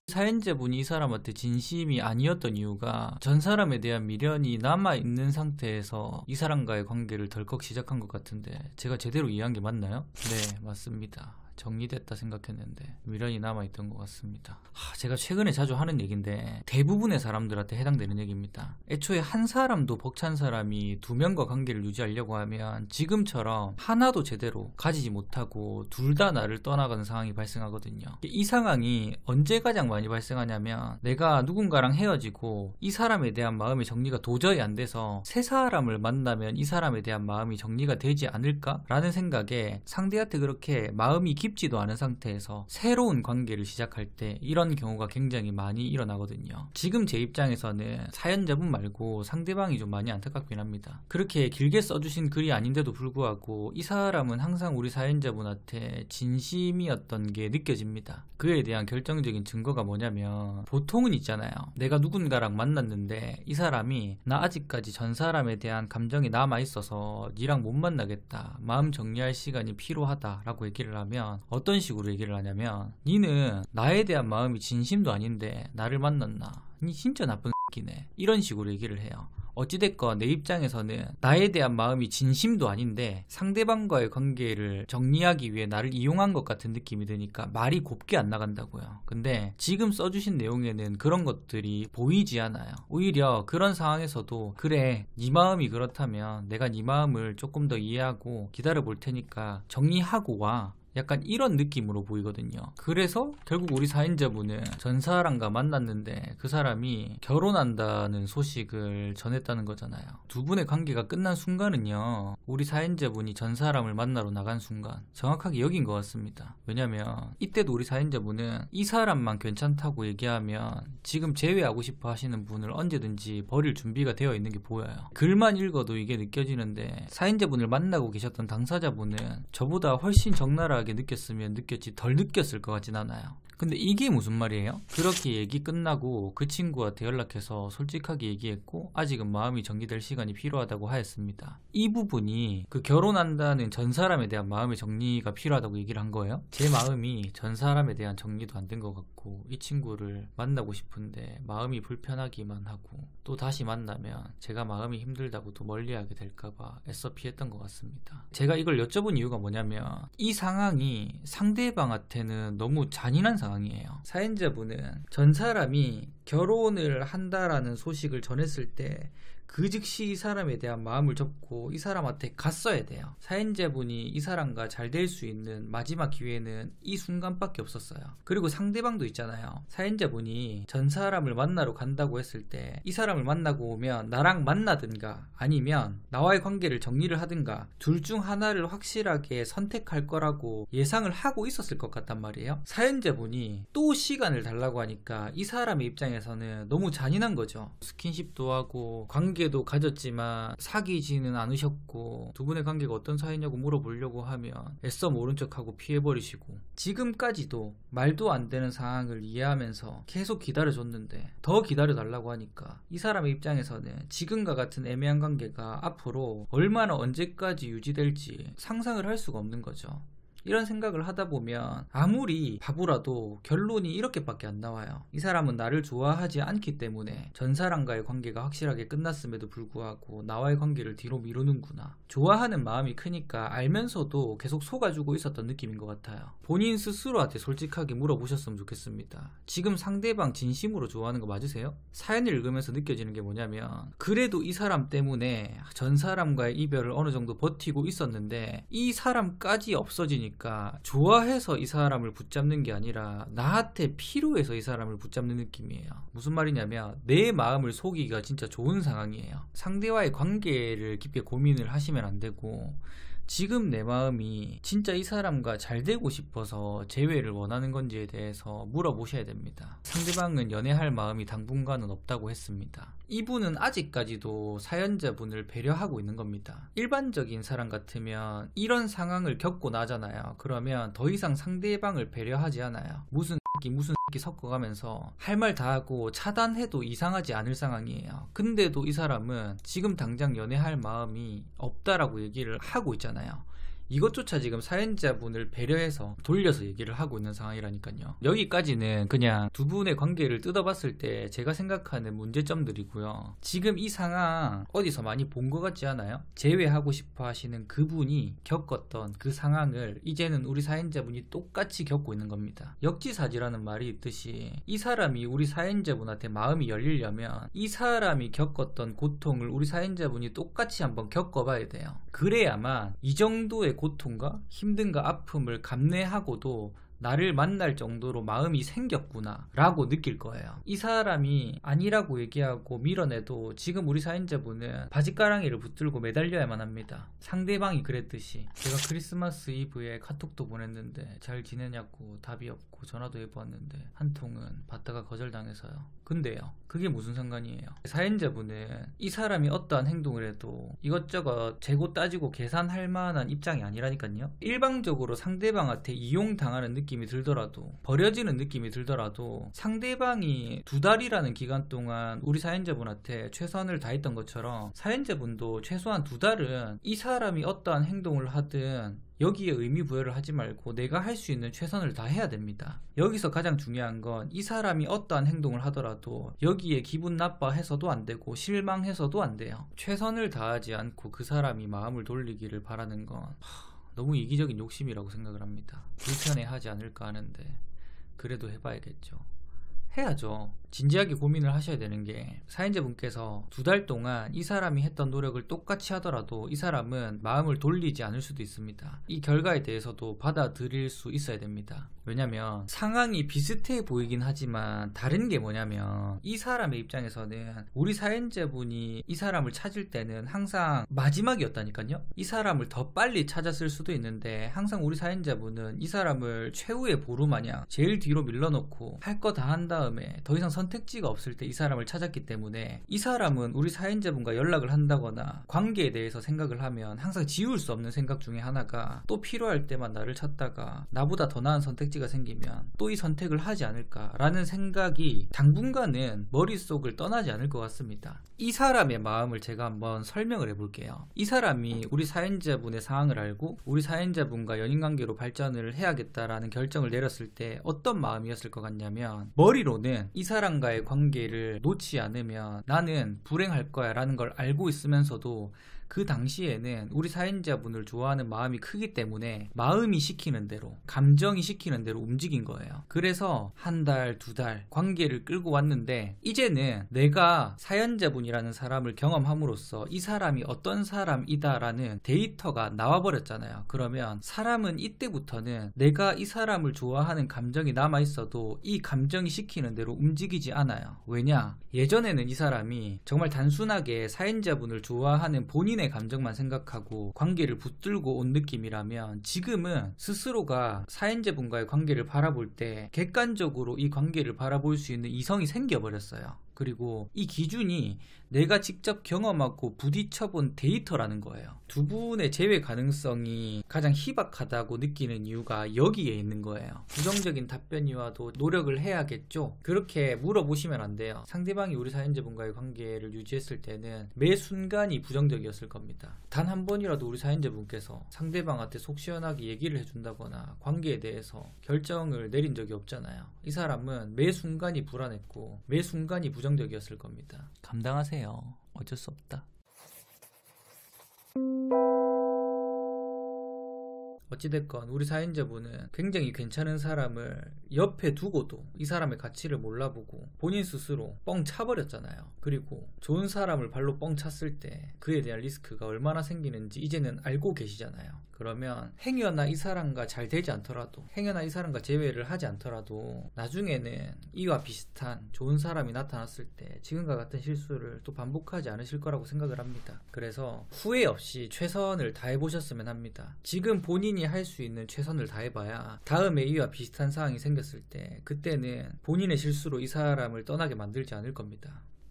사연자분이 이 사람한테 진심이 아니었던 이유가 전 사람에 대한 미련이 남아있는 상태에서 이 사람과의 관계를 덜컥 시작한 것 같은데 제가 제대로 이해한 게 맞나요? 네, 맞습니다. 정리됐다 생각했는데 미련이 남아있던 것 같습니다. 제가 최근에 자주 하는 얘기인데 대부분의 사람들한테 해당되는 얘기입니다. 애초에 한 사람도 벅찬 사람이 두 명과 관계를 유지하려고 하면 지금처럼 하나도 제대로 가지지 못하고 둘 다 나를 떠나가는 상황이 발생하거든요. 이 상황이 언제 가장 많이 발생하냐면 내가 누군가랑 헤어지고 이 사람에 대한 마음의 정리가 도저히 안 돼서 새 사람을 만나면 이 사람에 대한 마음이 정리가 되지 않을까? 라는 생각에 상대한테 그렇게 마음이 깊지도 않은 상태에서 새로운 관계를 시작할 때 이런 경우가 굉장히 많이 일어나거든요. 지금 제 입장에서는 사연자분 말고 상대방이 좀 많이 안타깝긴 합니다. 그렇게 길게 써주신 글이 아닌데도 불구하고 이 사람은 항상 우리 사연자분한테 진심이었던 게 느껴집니다. 그에 대한 결정적인 증거가 뭐냐면 보통은 있잖아요. 내가 누군가랑 만났는데 이 사람이 나 아직까지 전 사람에 대한 감정이 남아있어서 니랑 못 만나겠다, 마음 정리할 시간이 필요하다 라고 얘기를 하면 어떤 식으로 얘기를 하냐면 니는 나에 대한 마음이 진심도 아닌데 나를 만났나? 니 진짜 나쁜 새끼네. 이런 식으로 얘기를 해요. 어찌됐건 내 입장에서는 나에 대한 마음이 진심도 아닌데 상대방과의 관계를 정리하기 위해 나를 이용한 것 같은 느낌이 드니까 말이 곱게 안 나간다고요. 근데 지금 써주신 내용에는 그런 것들이 보이지 않아요. 오히려 그런 상황에서도 그래, 네 마음이 그렇다면 내가 네 마음을 조금 더 이해하고 기다려 볼 테니까 정리하고 와, 약간 이런 느낌으로 보이거든요. 그래서 결국 우리 사연자분은 전 사람과 만났는데 그 사람이 결혼한다는 소식을 전했다는 거잖아요. 두 분의 관계가 끝난 순간은요, 우리 사연자분이 전 사람을 만나러 나간 순간 정확하게 여긴 것 같습니다. 왜냐면 이때도 우리 사연자분은 이 사람만 괜찮다고 얘기하면 지금 제외하고 싶어 하시는 분을 언제든지 버릴 준비가 되어 있는 게 보여요. 글만 읽어도 이게 느껴지는데 사연자분을 만나고 계셨던 당사자분은 저보다 훨씬 적나라하게 느꼈으면 느꼈지 덜 느꼈을 것 같진 않아요. 근데 이게 무슨 말이에요? 그렇게 얘기 끝나고 그 친구한테 연락해서 솔직하게 얘기했고 아직은 마음이 정리될 시간이 필요하다고 하였습니다. 이 부분이 그 결혼한다는 전 사람에 대한 마음의 정리가 필요하다고 얘기를 한 거예요? 제 마음이 전 사람에 대한 정리도 안 된 것 같고 이 친구를 만나고 싶은데 마음이 불편하기만 하고 또 다시 만나면 제가 마음이 힘들다고 또 멀리하게 될까봐 애써 피했던 것 같습니다. 제가 이걸 여쭤본 이유가 뭐냐면 이 상황이 상대방한테는 너무 잔인한 상황이에요. 사연자분은 전 사람이 결혼을 한다라는 소식을 전했을 때 그 즉시 이 사람에 대한 마음을 접고 이 사람한테 갔어야 돼요. 사연자분이 이 사람과 잘 될 수 있는 마지막 기회는 이 순간밖에 없었어요. 그리고 상대방도 있잖아요. 사연자분이 전 사람을 만나러 간다고 했을 때 이 사람을 만나고 오면 나랑 만나든가 아니면 나와의 관계를 정리를 하든가 둘 중 하나를 확실하게 선택할 거라고 예상을 하고 있었을 것 같단 말이에요. 사연자분이 또 시간을 달라고 하니까 이 사람의 입장에서는 너무 잔인한 거죠. 스킨십도 하고 관계도 가졌지만 사귀지는 않으셨고 두 분의 관계가 어떤 사이냐고 물어보려고 하면 애써 모른 척하고 피해버리시고 지금까지도 말도 안 되는 상황을 이해하면서 계속 기다려줬는데 더 기다려달라고 하니까 이 사람의 입장에서는 지금과 같은 애매한 관계가 앞으로 얼마나 언제까지 유지될지 상상을 할 수가 없는 거죠. 이런 생각을 하다 보면 아무리 바보라도 결론이 이렇게밖에 안 나와요. 이 사람은 나를 좋아하지 않기 때문에 전 사람과의 관계가 확실하게 끝났음에도 불구하고 나와의 관계를 뒤로 미루는구나. 좋아하는 마음이 크니까 알면서도 계속 속아주고 있었던 느낌인 것 같아요. 본인 스스로한테 솔직하게 물어보셨으면 좋겠습니다. 지금 상대방 진심으로 좋아하는 거 맞으세요? 사연을 읽으면서 느껴지는 게 뭐냐면 그래도 이 사람 때문에 전 사람과의 이별을 어느 정도 버티고 있었는데 이 사람까지 없어지니까 좋아해서 이 사람을 붙잡는 게 아니라 나한테 필요해서 이 사람을 붙잡는 느낌이에요. 무슨 말이냐면 내 마음을 속이기가 진짜 좋은 상황이에요. 상대와의 관계를 깊게 고민을 하시면 안 되고 지금 내 마음이 진짜 이 사람과 잘 되고 싶어서 재회를 원하는 건지에 대해서 물어보셔야 됩니다. 상대방은 연애할 마음이 당분간은 없다고 했습니다. 이분은 아직까지도 사연자분을 배려하고 있는 겁니다. 일반적인 사람 같으면 이런 상황을 겪고 나잖아요. 그러면 더 이상 상대방을 배려하지 않아요. 무슨 섞어가면서 할 말 다 하고 차단해도 이상하지 않을 상황이에요. 근데도 이 사람은 지금 당장 연애할 마음이 없다라고 얘기를 하고 있잖아요. 이것조차 지금 사연자분을 배려해서 돌려서 얘기를 하고 있는 상황이라니까요. 여기까지는 그냥 두 분의 관계를 뜯어봤을 때 제가 생각하는 문제점들이고요. 지금 이 상황 어디서 많이 본 것 같지 않아요? 재회하고 싶어 하시는 그분이 겪었던 그 상황을 이제는 우리 사연자분이 똑같이 겪고 있는 겁니다. 역지사지라는 말이 있듯이 이 사람이 우리 사연자분한테 마음이 열리려면 이 사람이 겪었던 고통을 우리 사연자분이 똑같이 한번 겪어봐야 돼요. 그래야만 이 정도의 고통과 힘든가 아픔을 감내하고도 나를 만날 정도로 마음이 생겼구나 라고 느낄 거예요. 이 사람이 아니라고 얘기하고 밀어내도 지금 우리 사연자분은 바짓가랑이를 붙들고 매달려야만 합니다. 상대방이 그랬듯이 제가 크리스마스 이브에 카톡도 보냈는데 잘 지내냐고 답이 없고 전화도 해보았는데 한 통은 받다가 거절당해서요. 근데요, 그게 무슨 상관이에요? 사연자분은 이 사람이 어떠한 행동을 해도 이것저것 재고 따지고 계산할 만한 입장이 아니라니까요. 일방적으로 상대방한테 이용당하는 느낌이 들더라도, 버려지는 느낌이 들더라도 상대방이 2달이라는 기간 동안 우리 사연자분한테 최선을 다했던 것처럼 사연자분도 최소한 2달은 이 사람이 어떠한 행동을 하든 여기에 의미 부여를 하지 말고 내가 할 수 있는 최선을 다해야 됩니다. 여기서 가장 중요한 건 이 사람이 어떠한 행동을 하더라도 여기에 기분 나빠해서도 안 되고 실망해서도 안 돼요. 최선을 다하지 않고 그 사람이 마음을 돌리기를 바라는 건 너무 이기적인 욕심이라고 생각을 합니다. 불편해하지 않을까 하는데 그래도 해봐야겠죠. 해야죠. 진지하게 고민을 하셔야 되는 게, 사연자분께서 2달 동안 이 사람이 했던 노력을 똑같이 하더라도 이 사람은 마음을 돌리지 않을 수도 있습니다. 이 결과에 대해서도 받아들일 수 있어야 됩니다. 왜냐면 상황이 비슷해 보이긴 하지만 다른 게 뭐냐면, 이 사람의 입장에서는 우리 사연자분이 이 사람을 찾을 때는 항상 마지막이었다니까요. 이 사람을 더 빨리 찾았을 수도 있는데 항상 우리 사연자분은 이 사람을 최후의 보루마냥 제일 뒤로 밀어놓고 할 거 다 한 다음에 더 이상 선택지가 없을 때 이 사람을 찾았기 때문에, 이 사람은 우리 사연자분과 연락을 한다거나 관계에 대해서 생각을 하면 항상 지울 수 없는 생각 중에 하나가, 또 필요할 때만 나를 찾다가 나보다 더 나은 선택지가 생기면 또 이 선택을 하지 않을까라는 생각이 당분간은 머릿속을 떠나지 않을 것 같습니다. 이 사람의 마음을 제가 한번 설명을 해볼게요. 이 사람이 우리 사연자분의 상황을 알고 우리 사연자분과 연인관계로 발전을 해야겠다라는 결정을 내렸을 때 어떤 마음이었을 것 같냐면, 머리로는 이 사람과의 관계를 놓지 않으면 나는 불행할 거야 라는 걸 알고 있으면서도 그 당시에는 우리 사연자분을 좋아하는 마음이 크기 때문에 마음이 시키는 대로, 감정이 시키는 대로 움직인 거예요. 그래서 1달, 2달 관계를 끌고 왔는데, 이제는 내가 사연자분이라는 사람을 경험함으로써 이 사람이 어떤 사람이다라는 데이터가 나와버렸잖아요. 그러면 사람은 이때부터는 내가 이 사람을 좋아하는 감정이 남아있어도 이 감정이 시키는 대로 움직이지 않아요. 왜냐? 예전에는 이 사람이 정말 단순하게 사연자분을 좋아하는 본인의 감정만 생각하고 관계를 붙들고 온 느낌이라면, 지금은 스스로가 사연자분과의 관계를 바라볼 때 객관적으로 이 관계를 바라볼 수 있는 이성이 생겨버렸어요. 그리고 이 기준이 내가 직접 경험하고 부딪혀본 데이터라는 거예요. 두 분의 재회 가능성이 가장 희박하다고 느끼는 이유가 여기에 있는 거예요. 부정적인 답변이 와도 노력을 해야겠죠? 그렇게 물어보시면 안 돼요. 상대방이 우리 사연자분과의 관계를 유지했을 때는 매 순간이 부정적이었을 겁니다. 단 한 번이라도 우리 사연자분께서 상대방한테 속 시원하게 얘기를 해준다거나 관계에 대해서 결정을 내린 적이 없잖아요. 이 사람은 매 순간이 불안했고 매 순간이 부정적이었을 겁니다. 감당하세요. 어쩔 수 없다. 어찌됐건 우리 사연자분은 굉장히 괜찮은 사람을 옆에 두고도 이 사람의 가치를 몰라보고 본인 스스로 뻥 차버렸잖아요. 그리고 좋은 사람을 발로 뻥 찼을 때 그에 대한 리스크가 얼마나 생기는지 이제는 알고 계시잖아요. 그러면 행여나 이 사람과 잘 되지 않더라도, 행여나 이 사람과 재회를 하지 않더라도 나중에는 이와 비슷한 좋은 사람이 나타났을 때 지금과 같은 실수를 또 반복하지 않으실 거라고 생각을 합니다. 그래서 후회 없이 최선을 다해보셨으면 합니다. 지금 본인이 할 수 있는 최선을 다해봐야 다음에 이와 비슷한 상황이 생겼을 때 그때는 본인의 실수로 이 사람을 떠나게 만들지 않을 겁니다.